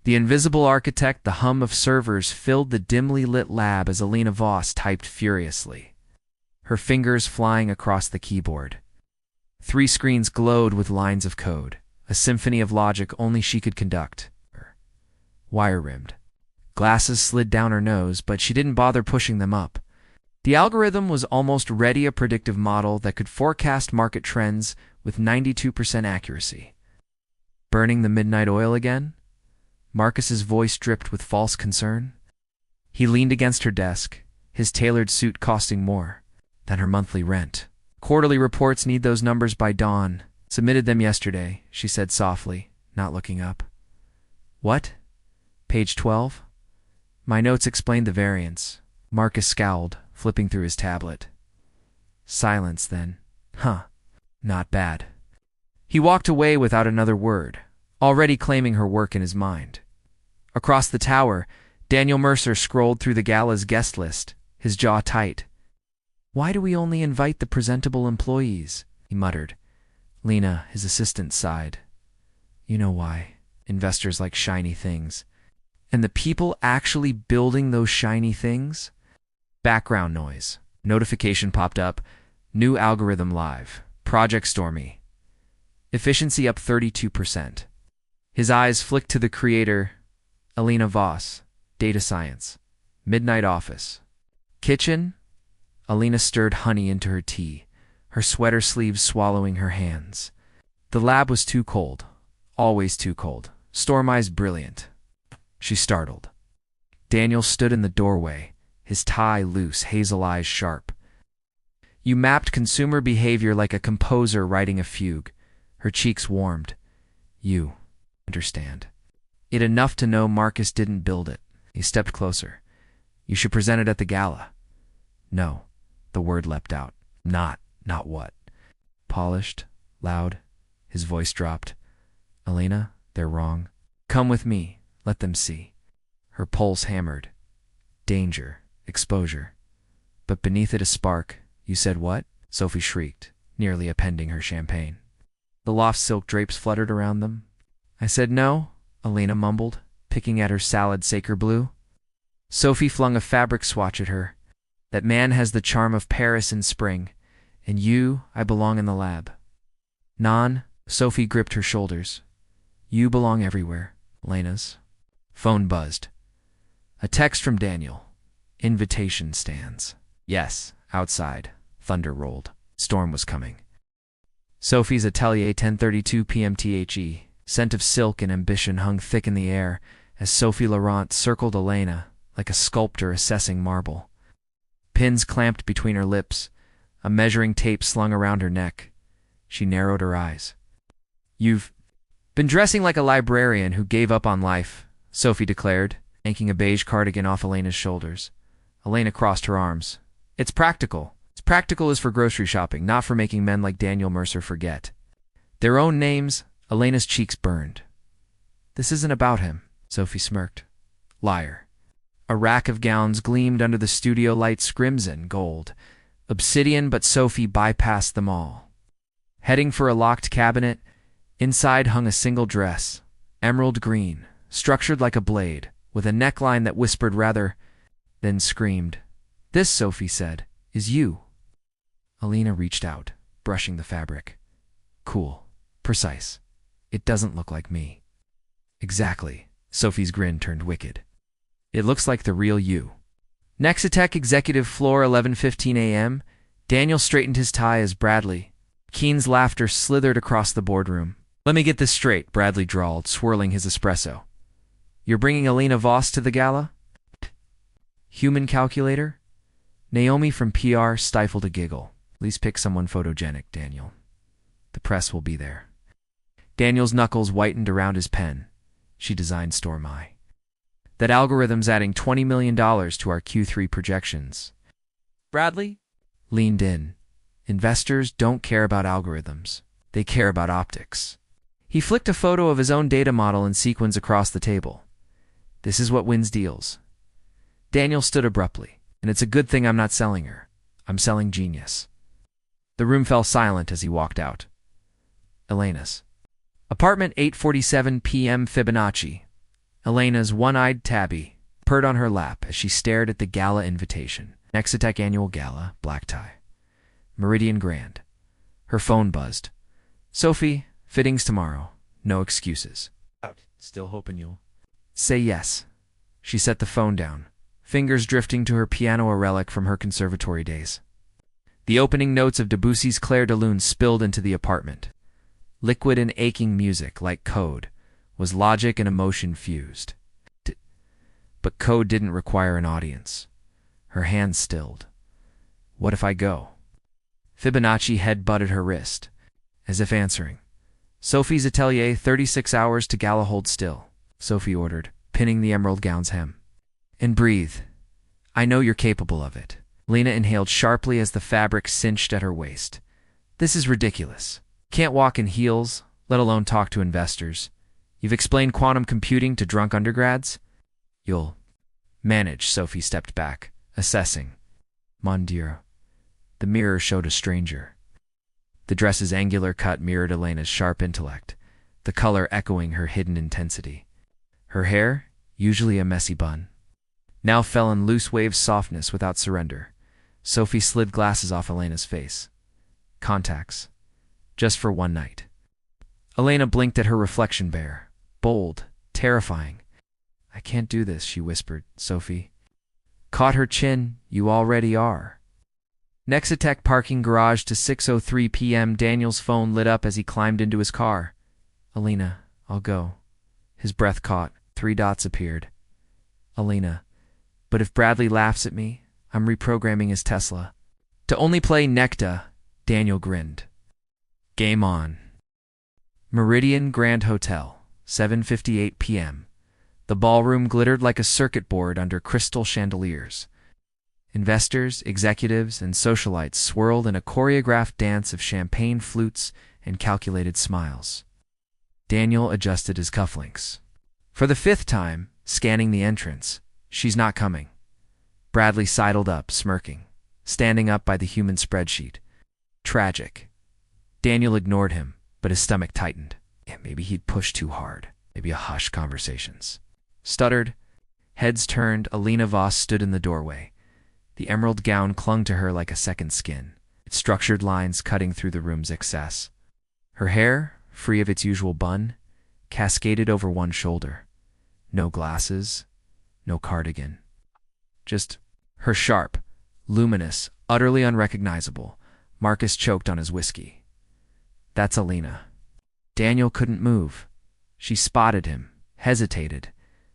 The invisible architect, the hum of servers filled the dimly lit lab as Alina Voss typed furiously, her fingers flying across the keyboard. 3 screens glowed with lines of code, a symphony of logic only she could conduct. Wire-rimmed. Glasses slid down her nose, but she didn't bother pushing them up. The algorithm was almost ready, a predictive model that could forecast market trends with 92% accuracy. Burning the midnight oil again? Marcus's voice dripped with false concern. He leaned against her desk, his tailored suit costing more than her monthly rent. Quarterly reports need those numbers by dawn. Submitted them yesterday, she said softly, not looking up. What? Page 12? My notes explained the variance. Marcus scowled, flipping through his tablet. Silence, then. Huh. Not bad. He walked away without another word, already claiming her work in his mind. Across the tower, Daniel Mercer scrolled through the gala's guest list, his jaw tight. Why do we only invite the presentable employees? He muttered. Lena, his assistant, sighed. You know why. Investors like shiny things. And the people actually building those shiny things? Background noise. Notification popped up. New algorithm live. Project Stormy. Efficiency up 32%. His eyes flicked to the creator, Alina Voss. Data science. Midnight office. Kitchen? Alina stirred honey into her tea, her sweater sleeves swallowing her hands. The lab was too cold. Always too cold. Stormy's brilliant. She startled. Daniel stood in the doorway, his tie loose, hazel eyes sharp. You mapped consumer behavior like a composer writing a fugue. Her cheeks warmed. You understand it enough to know Marcus didn't build it. He stepped closer. You should present it at the gala. No, the word leapt out. Not what? Polished, loud, his voice dropped. Alina, they're wrong. Come with me, let them see. Her pulse hammered. Danger, exposure. But beneath it a spark. You said what? Sophie shrieked, nearly appending her champagne. The loft silk drapes fluttered around them. I said no, Alina mumbled, picking at her salad sacre blue. Sophie flung a fabric swatch at her. That man has the charm of Paris in spring, and you, I belong in the lab. Non, Sophie gripped her shoulders. You belong everywhere, Lena's. Phone buzzed. A text from Daniel. Invitation stands. Yes, outside. Thunder rolled. Storm was coming. Sophie's atelier, 10:32 p.m. THE. Scent of silk and ambition hung thick in the air as Sophie Laurent circled Elena like a sculptor assessing marble. Pins clamped between her lips, a measuring tape slung around her neck. She narrowed her eyes. You've been dressing like a librarian who gave up on life, Sophie declared, yanking a beige cardigan off Elena's shoulders. Elena crossed her arms. It's practical. It's practical is for grocery shopping, not for making men like Daniel Mercer forget. Their own names. Elena's cheeks burned. This isn't about him, Sophie smirked. Liar. A rack of gowns gleamed under the studio lights, crimson, gold, obsidian, but Sophie bypassed them all. Heading for a locked cabinet, inside hung a single dress, emerald green, structured like a blade, with a neckline that whispered rather, then screamed. This, Sophie said, is you. Alina reached out, brushing the fabric. Cool. Precise. It doesn't look like me. Exactly. Sophie's grin turned wicked. It looks like the real you. Nexitech executive floor, 11:15 a.m. Daniel straightened his tie as Bradley. Keen's laughter slithered across the boardroom. Let me get this straight, Bradley drawled, swirling his espresso. You're bringing Alina Voss to the gala? Human calculator? Naomi from PR stifled a giggle. Please pick someone photogenic, Daniel. The press will be there. Daniel's knuckles whitened around his pen. She designed Stormy. That algorithm's adding $20 million to our Q3 projections. Bradley leaned in. Investors don't care about algorithms. They care about optics. He flicked a photo of his own data model in sequins across the table. This is what wins deals. Daniel stood abruptly. And it's a good thing I'm not selling her. I'm selling genius. The room fell silent as he walked out. Elena's. Apartment 8:47 p.m. Fibonacci. Elena's one-eyed tabby purred on her lap as she stared at the gala invitation. Nexitech Annual Gala, black tie. Meridian Grand. Her phone buzzed. Sophie, fittings tomorrow. No excuses. Still hoping you'll say yes. She set the phone down, fingers drifting to her piano, a relic from her conservatory days. The opening notes of Debussy's Clair de Lune spilled into the apartment. Liquid and aching music, like code, was logic and emotion fused. But code didn't require an audience. Her hands stilled. What if I go? Fibonacci head-butted her wrist, as if answering. Sophie's atelier, 36 hours to gala, hold still, Sophie ordered, pinning the emerald gown's hem. And breathe. I know you're capable of it. Lena inhaled sharply as the fabric cinched at her waist. This is ridiculous. Can't walk in heels, let alone talk to investors. You've explained quantum computing to drunk undergrads? You'll manage. Sophie stepped back, assessing. Mon Dieu. The mirror showed a stranger. The dress's angular cut mirrored Elena's sharp intellect, the color echoing her hidden intensity. Her hair, usually a messy bun, now fell in loose waves, softness without surrender. Sophie slid glasses off Elena's face. Contacts. Just for one night. Elena blinked at her reflection, bare, bold, terrifying. I can't do this, she whispered. Sophie caught her chin. You already are. Nexitech parking garage to 6:03 p.m. Daniel's phone lit up as he climbed into his car. Elena, I'll go. His breath caught. 3 dots appeared. Elena, but if Bradley laughs at me, I'm reprogramming his Tesla. To only play Necta, Daniel grinned. Game on. Meridian Grand Hotel, 7:58 p.m. The ballroom glittered like a circuit board under crystal chandeliers. Investors, executives, and socialites swirled in a choreographed dance of champagne flutes and calculated smiles. Daniel adjusted his cufflinks. For the 5th time, scanning the entrance. She's not coming. Bradley sidled up, smirking, standing up by the human spreadsheet. Tragic. Daniel ignored him, but his stomach tightened. Yeah, maybe he'd pushed too hard. Maybe a hush conversations. Stuttered. Heads turned. Elena Voss stood in the doorway. The emerald gown clung to her like a second skin, its structured lines cutting through the room's excess. Her hair, free of its usual bun, cascaded over one shoulder. No glasses, no cardigan. Just her sharp, luminous, utterly unrecognizable. Marcus choked on his whiskey. That's Elena. Daniel couldn't move. She spotted him, hesitated.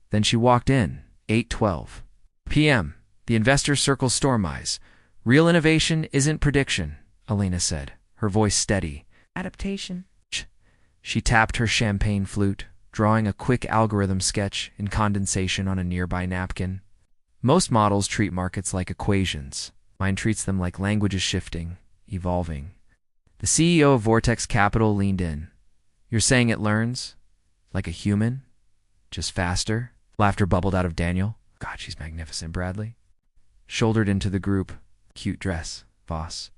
Then she walked in, 8:12 p.m. The investor circle storm eyes. Real innovation isn't prediction, Elena said, her voice steady. Adaptation. She tapped her champagne flute, drawing a quick algorithm sketch in condensation on a nearby napkin. Most models treat markets like equations. Mine treats them like languages shifting, evolving. The CEO of Vortex Capital leaned in. You're saying it learns? Like a human? Just faster? Laughter bubbled out of Daniel. God, she's magnificent, Bradley. Shouldered into the group. Cute dress, Voss.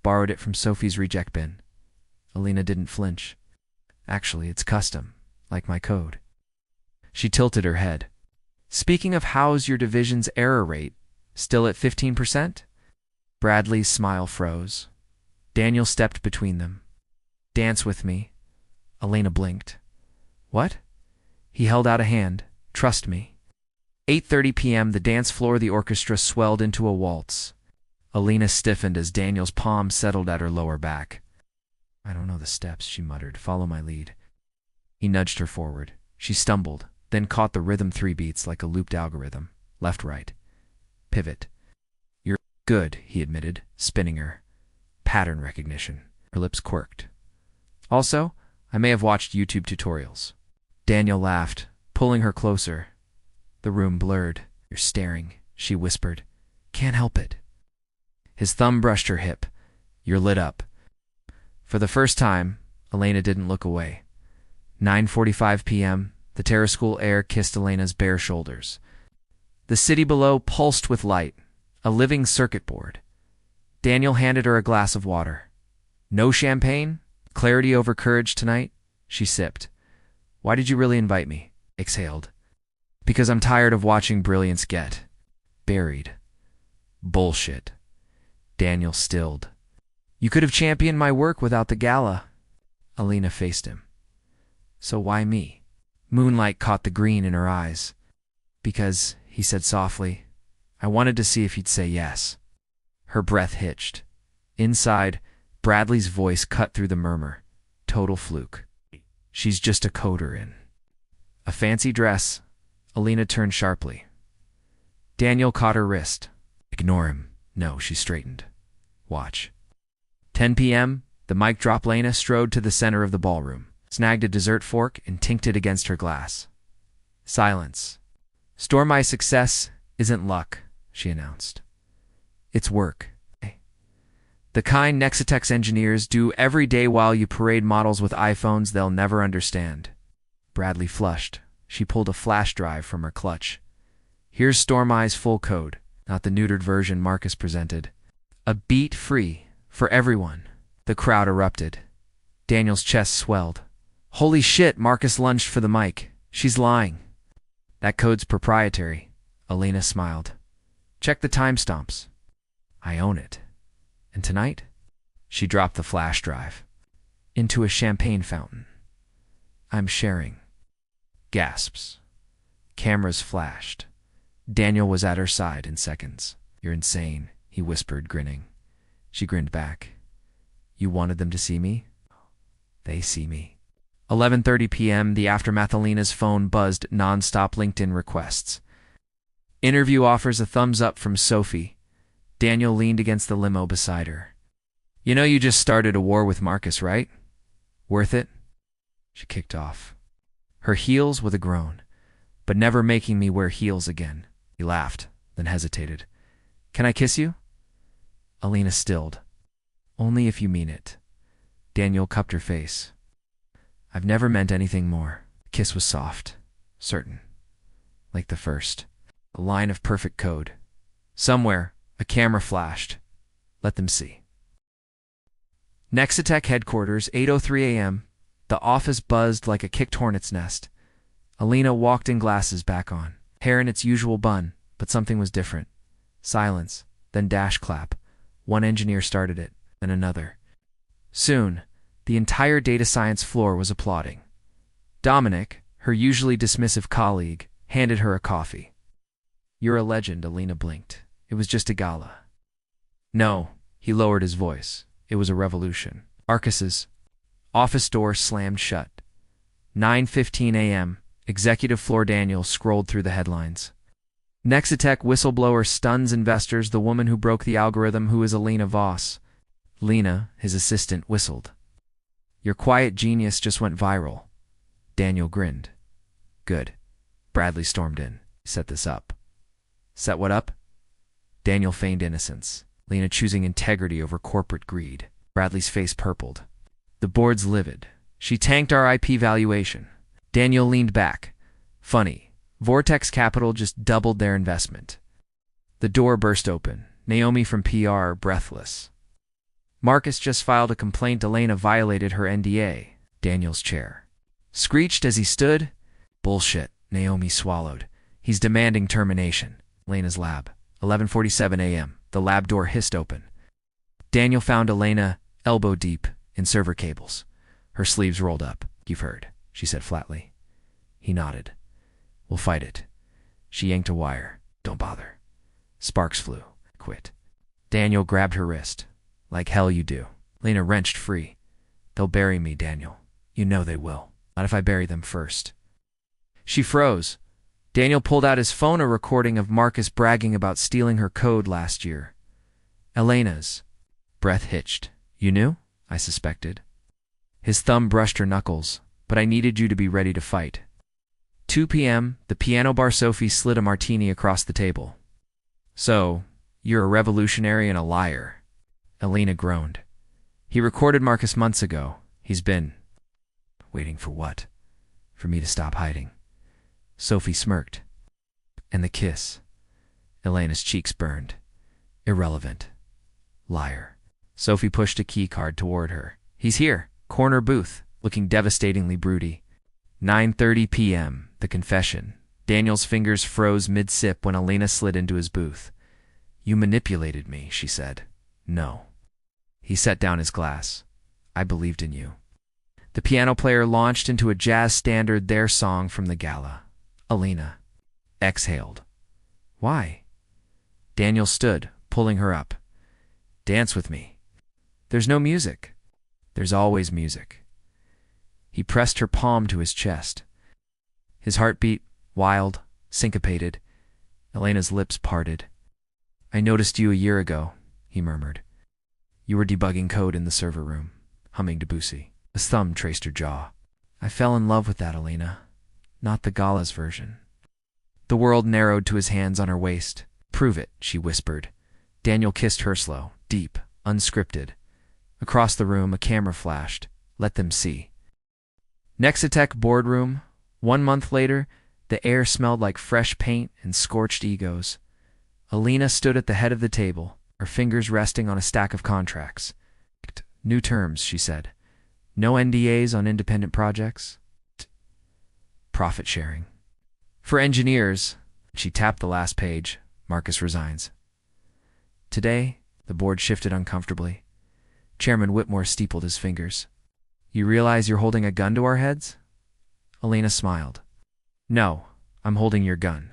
Borrowed it from Sophie's reject bin. Elena didn't flinch. Actually, it's custom, like my code. She tilted her head. Speaking of, how's your division's error rate? Still at 15%? Bradley's smile froze. Daniel stepped between them. Dance with me. Elena blinked. What? He held out a hand. Trust me. 8:30 p.m. The dance floor of the orchestra swelled into a waltz. Elena stiffened as Daniel's palm settled at her lower back. I don't know the steps, she muttered. Follow my lead. He nudged her forward. She stumbled, then caught the rhythm 3 beats like a looped algorithm. Left, right. Pivot. You're good, he admitted, spinning her. Pattern recognition. Her lips quirked. Also, I may have watched YouTube tutorials. Daniel laughed, pulling her closer. The room blurred. You're staring, she whispered. Can't help it. His thumb brushed her hip. You're lit up. For the first time, Elena didn't look away. 9:45 p.m., the terrace school air kissed Elena's bare shoulders. The city below pulsed with light, a living circuit board. Daniel handed her a glass of water. No champagne? Clarity over courage tonight? She sipped. Why did you really invite me? Exhaled. Because I'm tired of watching brilliance get buried. Bullshit. Daniel stilled. You could have championed my work without the gala. Alina faced him. So why me? Moonlight caught the green in her eyes. Because, he said softly, I wanted to see if you'd say yes. Her breath hitched. Inside, Bradley's voice cut through the murmur. Total fluke. She's just a coder in a fancy dress. Alina turned sharply. Daniel caught her wrist. Ignore him. No, she straightened. Watch. 10 p.m., the mic drop. Lena strode to the center of the ballroom, snagged a dessert fork, and tinked it against her glass. Silence. Store my success isn't luck, she announced. It's work. The kind Nexitex engineers do every day while you parade models with iPhones they'll never understand. Bradley flushed. She pulled a flash drive from her clutch. Here's Stormey's full code, not the neutered version Marcus presented. A beat free for everyone. The crowd erupted. Daniel's chest swelled. Holy shit, Marcus lunged for the mic. She's lying. That code's proprietary. Alina smiled. Check the timestamps. I own it. And tonight? She dropped the flash drive into a champagne fountain. I'm sharing. Gasps. Cameras flashed. Daniel was at her side in seconds. You're insane, he whispered, grinning. She grinned back. You wanted them to see me? They see me. 11:30 p.m., the aftermath. Alina's phone buzzed non-stop. LinkedIn requests. Interview offers. A thumbs up from Sophie. Daniel leaned against the limo beside her. You know you just started a war with Marcus, right? Worth it? She kicked off. Her heels with a groan. But never making me wear heels again. He laughed, then hesitated. Can I kiss you? Alina stilled. Only if you mean it. Daniel cupped her face. I've never meant anything more. The kiss was soft, certain. Like the first. A line of perfect code. Somewhere, a camera flashed. Let them see. Nexitech headquarters, 8:03 a.m. The office buzzed like a kicked hornet's nest. Alina walked in, glasses back on. Hair in its usual bun, but something was different. Silence, then dash clap. One engineer started it, then another. Soon, the entire data science floor was applauding. Dominic, her usually dismissive colleague, handed her a coffee. You're a legend, Alina blinked. It was just a gala. No, he lowered his voice. It was a revolution. Marcus's office door slammed shut. 9:15 a.m., executive floor. Daniel scrolled through the headlines. Nexitech whistleblower stuns investors. The woman who broke the algorithm, who is Alina Voss. Lena, his assistant, whistled. Your quiet genius just went viral. Daniel grinned. Good. Bradley stormed in. Set this up. Set what up? Daniel feigned innocence. Lena choosing integrity over corporate greed. Bradley's face purpled. The board's livid. She tanked our IP valuation. Daniel leaned back. Funny. Vortex Capital just doubled their investment. The door burst open. Naomi from PR, breathless. Marcus just filed a complaint. Elena violated her NDA. Daniel's chair screeched as he stood. Bullshit, Naomi swallowed. He's demanding termination. Elena's lab. 11:47 a.m. The lab door hissed open. Daniel found Elena elbow deep in server cables. Her sleeves rolled up. You've heard, she said flatly. He nodded. We'll fight it. She yanked a wire. Don't bother. Sparks flew. Quit. Daniel grabbed her wrist. Like hell you do. Lena wrenched free. They'll bury me, Daniel. You know they will. Not if I bury them first. She froze. Daniel pulled out his phone, a recording of Marcus bragging about stealing her code last year. Elena's breath hitched. You knew? I suspected. His thumb brushed her knuckles. But I needed you to be ready to fight. 2 p.m., the piano bar. Sophie slid a martini across the table. So, you're a revolutionary and a liar. Elena groaned. He recorded Marcus months ago. He's been waiting for what? For me to stop hiding. Sophie smirked. And the kiss. Elena's cheeks burned. Irrelevant. Liar. Sophie pushed a key card toward her. He's here. Corner booth, looking devastatingly broody. 9:30 p.m., the confession. Daniel's fingers froze mid-sip when Alina slid into his booth. "You manipulated me," she said. "No." He set down his glass. "I believed in you." The piano player launched into a jazz standard, their song from the gala. Alina exhaled. "Why?" Daniel stood, pulling her up. "Dance with me." "There's no music." "There's always music." He pressed her palm to his chest. His heart beat, wild, syncopated. Elena's lips parted. "I noticed you a year ago," he murmured. "You were debugging code in the server room, humming Debussy." His thumb traced her jaw. "I fell in love with that, Alina. Not the gala's version." The world narrowed to his hands on her waist. "Prove it," she whispered. Daniel kissed her slow, deep, unscripted. Across the room, a camera flashed. "Let them see." Nexitech boardroom. 1 month later, the air smelled like fresh paint and scorched egos. Alina stood at the head of the table, her fingers resting on a stack of contracts. "New terms," she said. "No NDAs on independent projects. Profit sharing. For engineers," she tapped the last page, "Marcus resigns." Today, the board shifted uncomfortably. Chairman Whitmore steepled his fingers. "You realize you're holding a gun to our heads?" Alina smiled. "No, I'm holding your gun."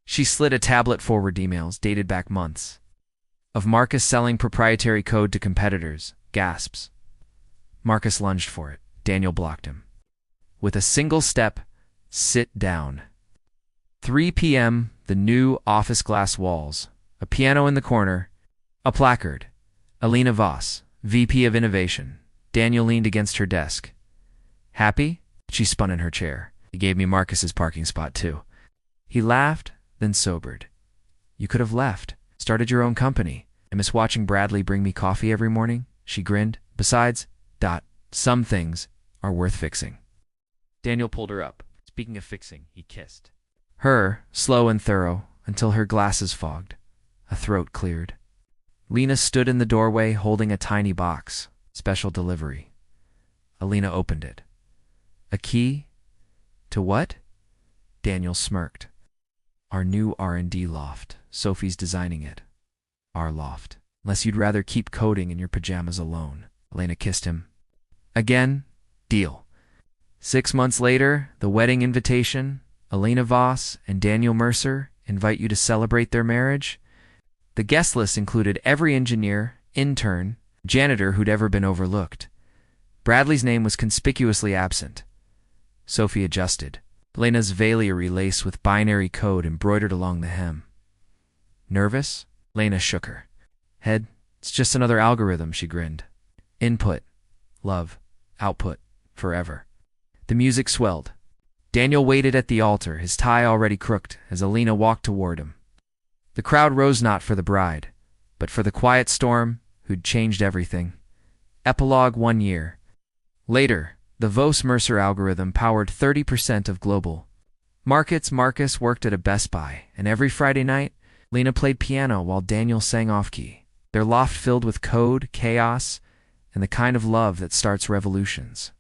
She slid a tablet forward, emails dated back months. Of Marcus selling proprietary code to competitors. Gasps. Marcus lunged for it. Daniel blocked him. With a single step, "Sit down." 3 p.m., the new office glass walls. A piano in the corner. A placard. Alina Voss, VP of Innovation. Daniel leaned against her desk. "Happy?" She spun in her chair. "He gave me Marcus's parking spot, too." He laughed, then sobered. "You could have left. Started your own company. I miss watching Bradley bring me coffee every morning." She grinned. "Besides, some things are worth fixing." Daniel pulled her up. Speaking of fixing, he kissed her, slow and thorough, until her glasses fogged. A throat cleared. Lena stood in the doorway holding a tiny box. Special delivery. Alina opened it. "A key? To what?" Daniel smirked. "Our new R&D loft. Sophie's designing it. Our loft. Unless you'd rather keep coding in your pajamas alone." Alina kissed him. "Again? Deal." 6 months later, the wedding invitation. Alina Voss and Daniel Mercer invite you to celebrate their marriage. The guest list included every engineer, intern, janitor who'd ever been overlooked. Bradley's name was conspicuously absent. Sophie adjusted. Lena's valiary laced with binary code embroidered along the hem. "Nervous?" Lena shook her head. "It's just another algorithm," she grinned. "Input, love, output, forever." The music swelled. Daniel waited at the altar, his tie already crooked, as Alina walked toward him. The crowd rose not for the bride, but for the quiet storm who'd changed everything. Epilogue 1 year. Later, the Voss-Mercer algorithm powered 30% of global markets. Marcus worked at a Best Buy, and every Friday night, Lena played piano while Daniel sang off-key. Their loft filled with code, chaos, and the kind of love that starts revolutions.